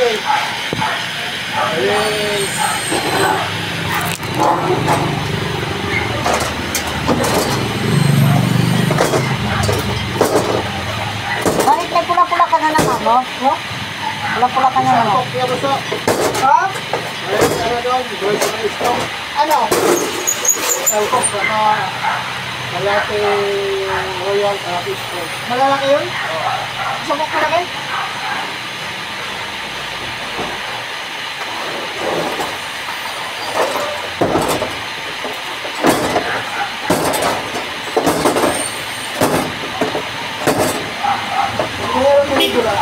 eh. Ayun. Bakit may pula-pula ka na naman, no? Pula-pula ka na naman. Ha? Ano doon? Doon sa istong. Ano? Sangkok sa malaki royal istong. Malalaki yun? Sangkok malaki? Meron mo dito lang.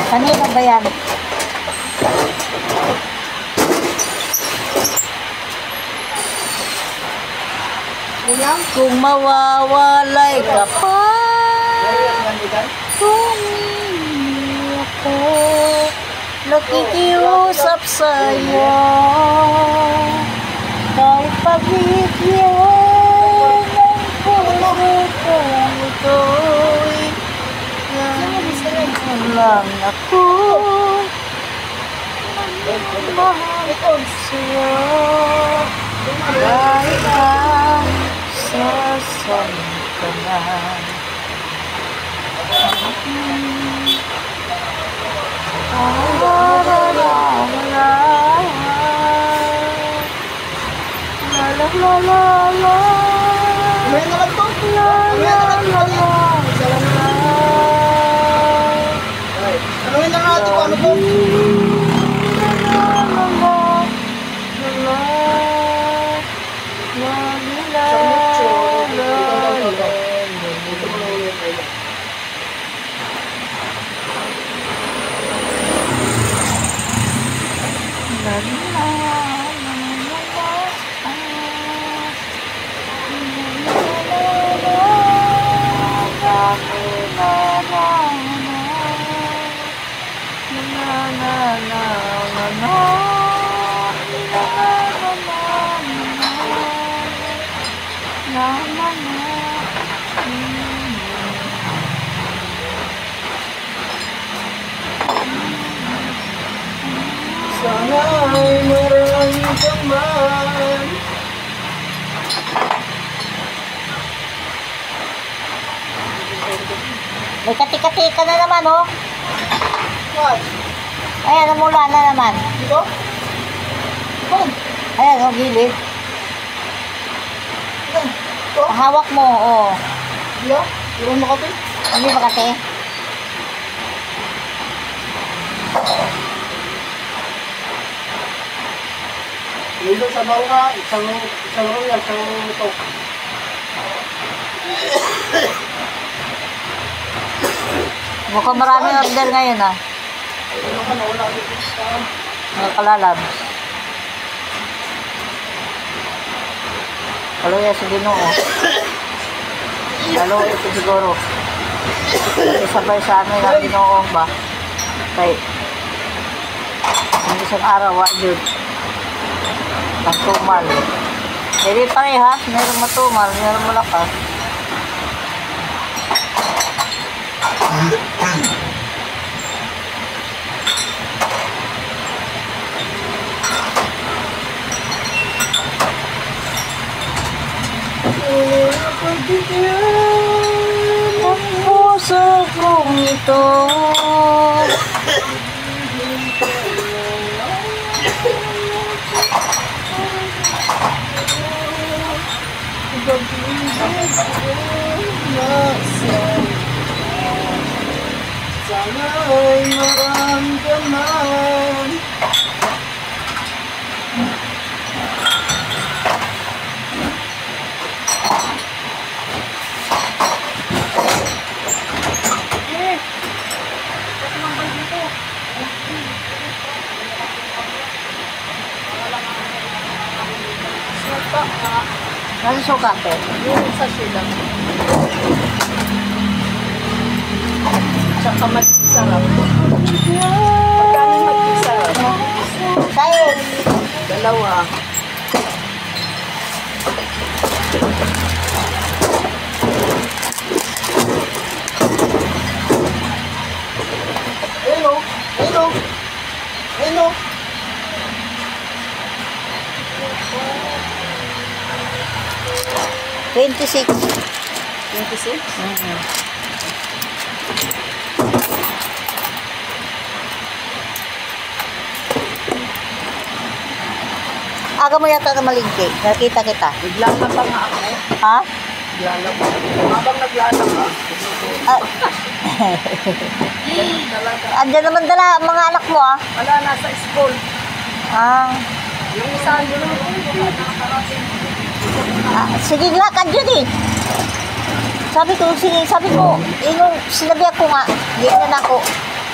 Kanina ba yan? Ulang? Kung mawawalay ka pa, kung hindi ako nakikiusap sa'yo, kahit pabigyan ng puso kong ito'y yan lang ako mahal ko sa'yo, kahit ang sasama ka na. May naman to? Tanungin na natin kung ano po. Sana ay marami kang man. May kati-kati ka na naman, oh. What? Ayan, namula na naman. Dito? Saan? Ayan, oh, gilid. Saan? Ito? Hawak mo, oh. Dito? Yung makati? Hindi ba kati? Dito sa bangka, isang royal, isang ito. Mukhang marami order ngayon, ah. Ano ka na, wala dito sa... Mga kalalab. Kaluya sa Ginoo. Lalo ito siguro. Isabay sa amin ang Ginoong ba? Kay hindi isang araw, yun. Ang tumal. Hindi parehas, meron matumal, meron malakas. Ang puso kong ito Sana ay maramdaman. suka. Ano suka, te? Yung sa sila. Tsaka mag-sarap. Magkano mag-sarap? Tayo. 2. Ayun o. Ayun o. Ayun o. $26. 26? Aga mo yata na malingki. Nakita kita. Naglalaba nga ako. Ha? Naglalaba. Habang naglalaba. Ah, Ganun talaga. andyan naman dala ang mga anak mo, ah. Wala, nasa school. Ah, Yung isa, yun naman. Nakakarating. sige, lakad yun eh. Sabi ko, sige, sabi ko, yung sinabihan ko nga, ganyan ako.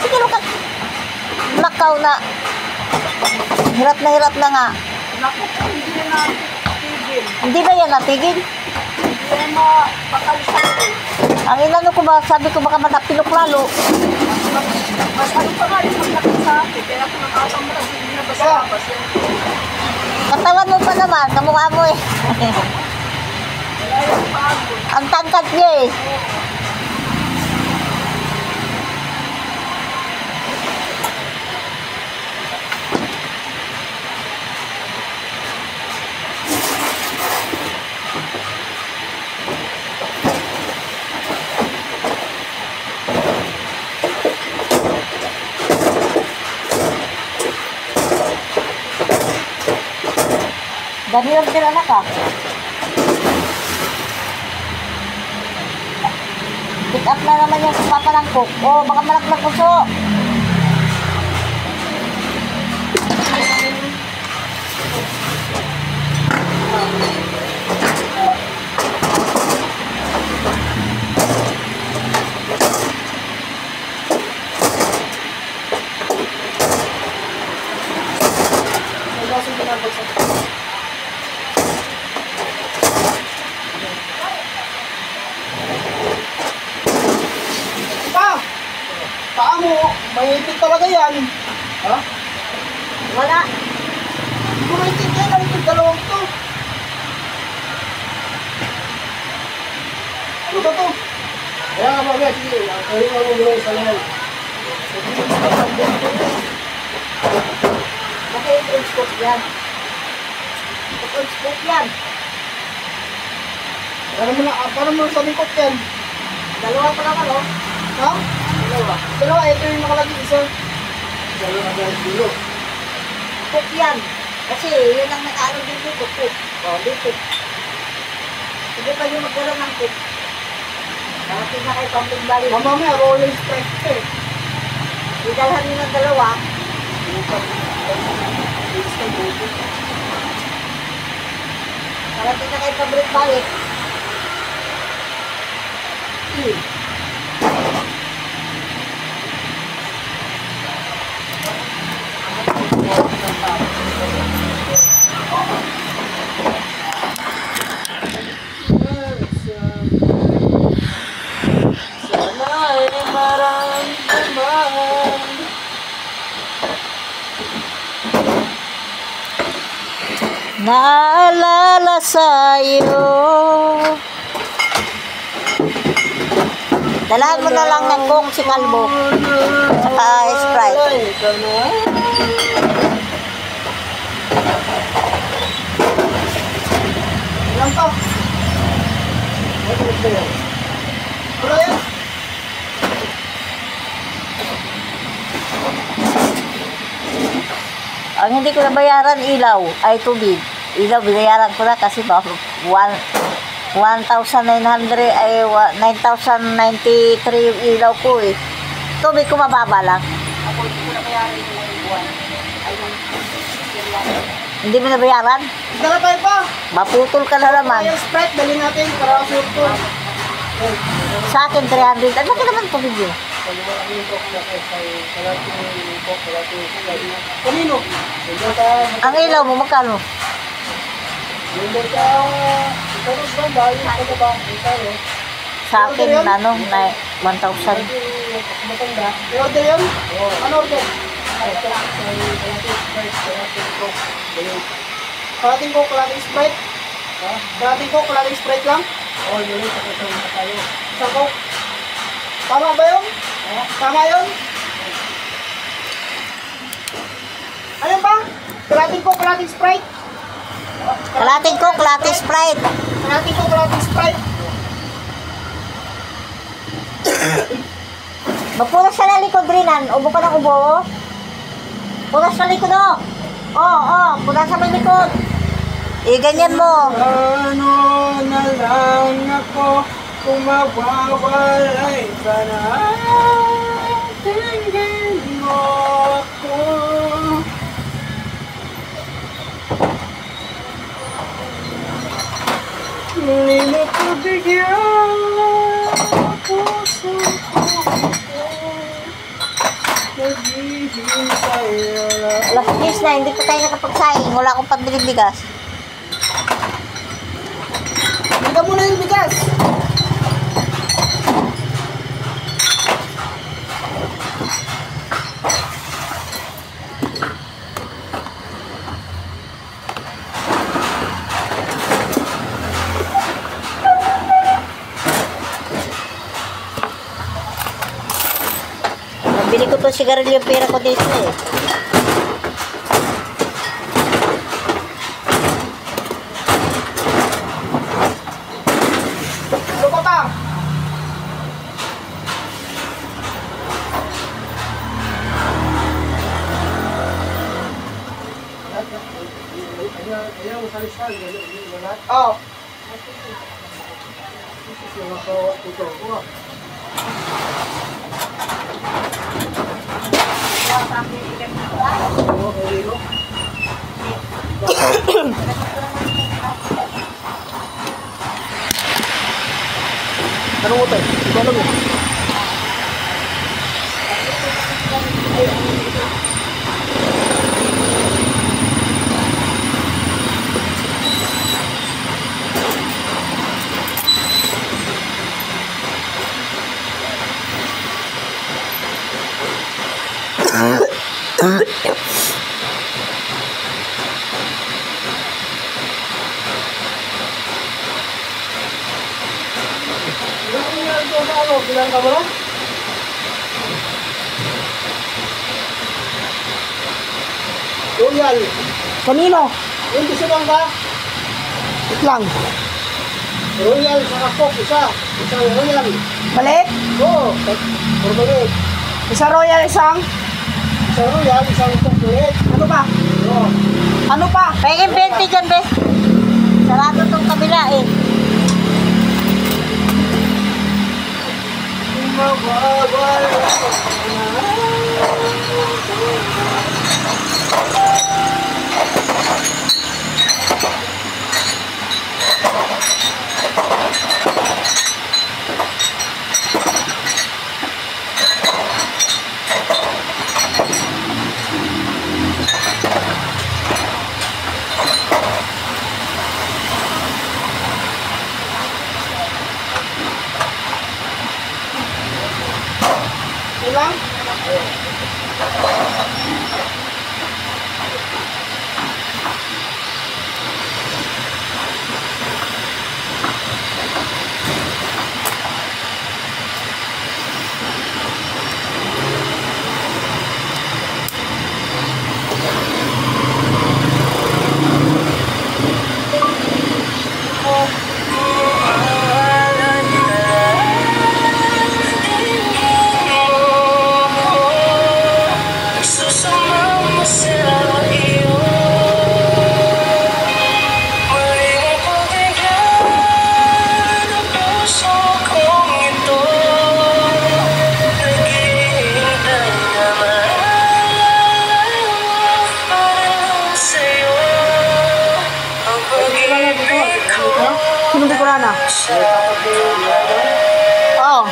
Sige, lakad. Nakaw na. Hirap na nga. Naku, hindi na natigil. Hindi ba yan natigil? Hindi na mapakalisan ko. Ang inano ko ba, sabi ko baka matapilok lalo. Mas ano pa nga yung maglaki sa akin. Kaya ako nakakamalas, hindi na basa-bas. Katawan mo pa naman, kamukha mo eh. Wala yung pagod. Ang tangkat niya eh. Dami lang din anak ah. Pick up na naman yung papanangkok. Oh, baka malaglag puso. Paa mo, mahigpit talaga yan. Ha? Wala. Hindi ko maintindihan ang itong dalawang to. Ano ba to? Kaya nga ba, sige. Kaya nga mo mula isa lang. Naka-scope yan. Naka-scope yan. Paano mo sa likod yan? Dalawa pa naman oh. Ha? Dalawa. Dalawa, ito yung nakalagay isa. Dalawa na yung dulo. Scope yan. Kasi yun ang nakaano din dito. Cook. Oh, dito. Hindi pa yung magdala ng cook. Nakating na kay Pumping Valley. Mamamaya, rolling strike eh. Idalhan nyo ng dalawa. Nakating na kay Pumping Valley. Sana'y maramdaman. Naalala sa'yo. Dalahan mo na lang ng Coke si Calvo. Saka Sprite. Ilan to? Wala yan. Ang hindi ko nabayaran, ilaw, ay tubig. Ilaw, binayaran ko na kasi 1,900 ay 9,093 yung ilaw ko eh. Tubig ko mababa lang. Ako, hindi ko na kaya rin yung buwan. Ay, yung Hindi mo nabayaran? Dala tayo pa. Maputol ka na naman. Yung Sprite, dali natin para suot ko. Sa akin, 300. Ano ka naman tubig yun? Kanino? Ang ilaw mo, magkano? Hindi ka, ikaw mas banda, yung pagkabang, tayo. Sa akin, ano, na 1,000. Matanda. I-order yun? Ano order? Kalating ko, kalating Sprite. Kalating ko, kalating Sprite lang. Oo, yun. Sa tayo. Sa Coke. Tama ba yun? Tama yun? Ano ba? Kalating ko, kalating Sprite. Kalating ko, kalating Sprite. Kalating ko, kalating Sprite. Magpunas ka na likod, Rinan. Ubo ka ng ubo. Punas ka likod, oh. Punas sa may likod. Ganyan mo. Ano na lang ako kung mawawalay ka na. Tingin mo ako. Hindi mo pabigyan ako sa naghihintay na. Alas 10 na, hindi pa tayo nakapagsaing. Wala akong pambiling bigas. Bigyan mo na yung bigas. Nabili ko to sigarilyo yung pera ko dito eh. Lupotang. Oh. Ano mo tayo? Ikaw lang mo. Bilang ka ba na? Royal. Kanino? Yung gusto bang ka? Lang. Royal sa Coke, isa. Isang Royal. Balik? Oo. Puro balik. Isa royal, isang? Isang Royal, isang Coke ulit. Ano pa? Oo. Ano pa? Pwede 20 dyan, bes. Sarado tong kabila eh. Ilang? Sino Bicolana? Oo.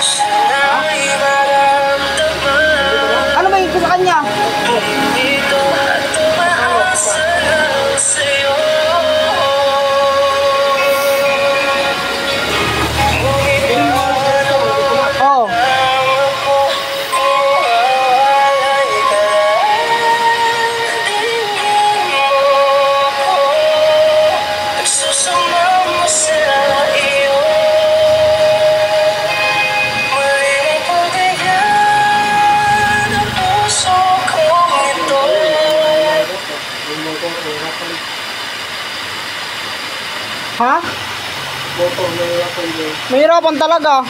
Ano ba yung sa kanya? Mahirapan talaga.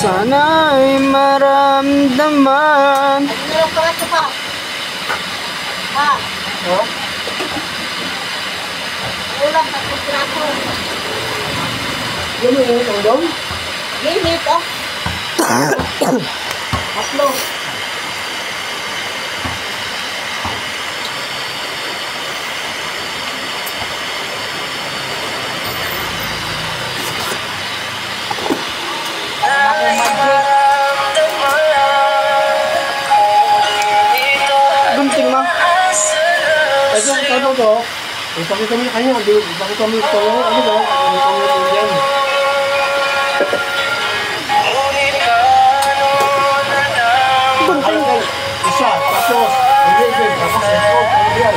Sana'y maramdaman. Meron ka na pa. Ha? Oh? Ulam na kontrato. Yan yung utang doon? Limit, oh. Hatlo. Gunting mo. Ito, ano to? Ipakita mo kanya, ipakita mo ito. Ano ba? Ipakita mo ito yan. Gunting. Isa, tapos, hindi, tapos ito, ano yan?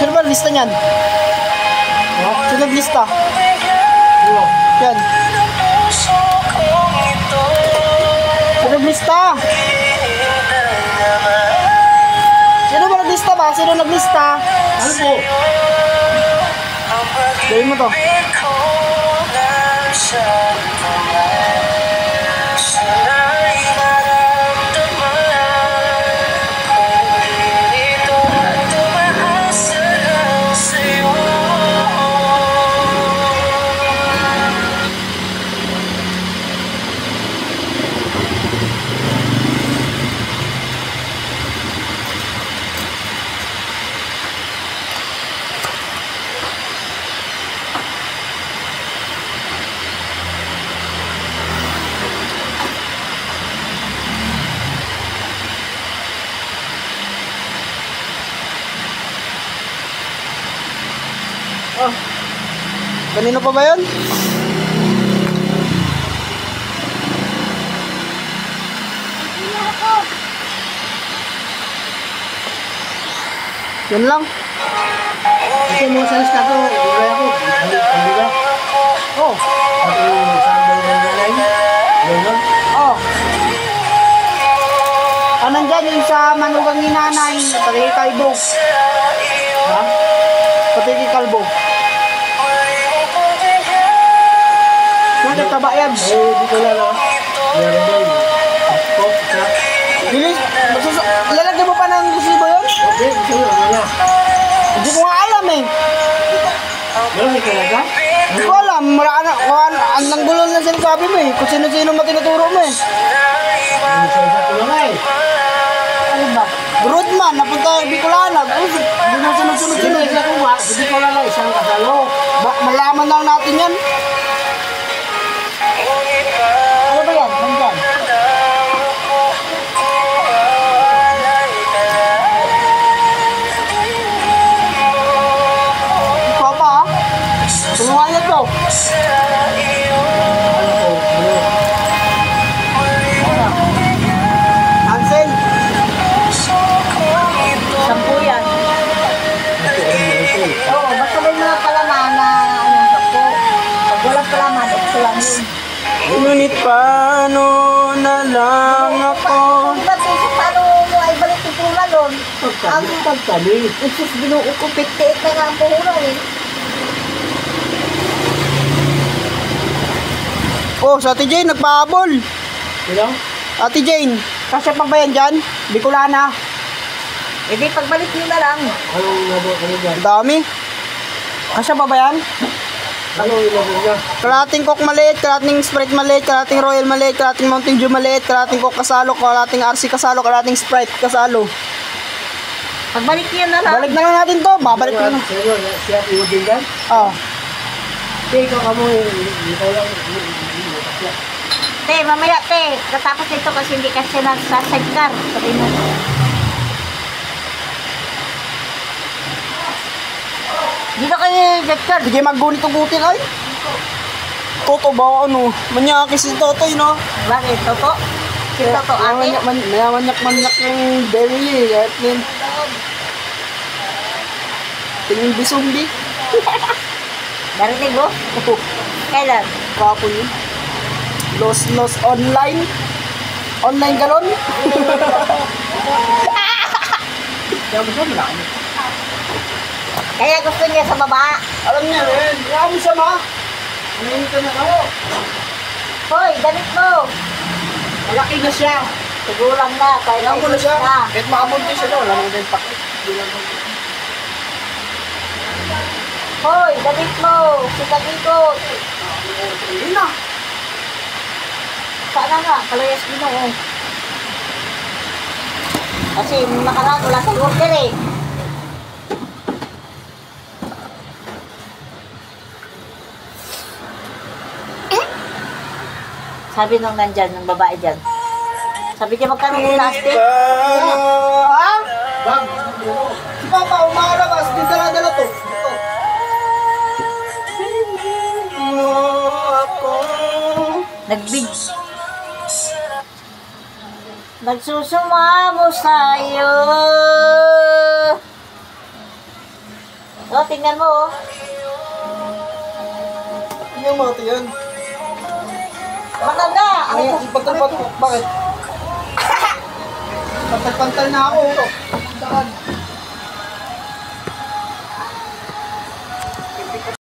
Sino ba lista niyan? Sino naglista? Yan. Sino naglista? Sino ba naglista ba? Sino naglista? Ano po? Gawin mo to. Oh. Kanino pa ba yun? Yun lang. Kasi mo sa lista ko, gulay ako. Ano ba? Oh. At yung sambal ng nanay, gano'n. Oh. Anong dyan yung sa manugang ni nanay, pati kay Kalbo. Ha? Pati kay Kalbo. Nagkataba yan. Eh, di ko lang ah. Meron doon. Ako, isa. Bilis, lalagyan mo pa ng resibo yun? Okay, gusto mo, ano na? Hindi ko nga alam eh. Meron may talaga? Hindi ko alam. Ang nanggulo na sinasabi mo eh. Kung sino-sino mo tinuturo mo eh. Ano sa isa ko lang eh. Ano ba? Broadman, napunta Bicolana. Hindi mo sunod-sunod Sino sino. isa ko ba? Hindi ko lang isang kasalo. Malaman lang natin yan. Ano ba yan? Nandyan. Ikaw pa ha? Tulungan niyo to. Hansel. Kahit paano na lang ako. Diba, paano mo ay balik yung pula nun? Ang Pagtali. isus binuo ko, piktiit na nga ang puhunan eh. Oh, sa Ate Jane, nagpahabol. Sino? Ate Jane, kasya pa ba yan dyan? Bicolana. E di pagbalik nyo na lang. Anong ilabot? Ano dyan? Ang dami. Kasya pa ba yan? Anong ilabot niya? Kalating Coke maliit, kalating Sprite maliit, kalating Royal maliit, kalating Mountain Dew maliit, kalating Coke kasalo, kalating RC kasalo, kalating Sprite kasalo. Pagbalik nyo na lang. Balik na lang natin to, babalik na lang. Sino? Siya iudin ka? Oh. Ikaw ka mo ikaw lang. Te, mamaya te. Katapos ito kasi hindi kasi nasa sidecar. Sabi mo. Dito kayo sidecar. Sige maggunit-ugutin ay. Toto ba ano? Manyakis si Totoy no? Bakit? Toto? Si Toto ate? Manyak yung belly eh. At yun. Tingin bisumbi. Narinig mo? Kailan? Kapon yun. Los online. Online galon. Kaya mo siya malaki. Kaya gusto niya sa baba. Alam niya rin. Kaya mo siya ma. Ano ka na ako? Hoy, damit mo. Malaki na siya. Sigulang na. Kaya Kailangan ko na siya. na. Kahit makamunti siya daw. Alam mo na yung pakit. Hoy, damit mo. Sikag-ikot. Hindi na. Sana nga, kalayas Ginoo. Kasi nakaraan wala sa order eh. Sabi nung nandyan, ng babae dyan. Sabi niya magkano yung plastic? Ha? Bag. Si Papa, umakalabas. Di dala-dala to. Ito. Nagbig. Nagsusumamo sa'yo. Oh, tingnan mo oh. Tingnan mo ito yan. Maganda. Ano yung pantal-pantal? Bakit? Pantal-pantal na ako. Saan?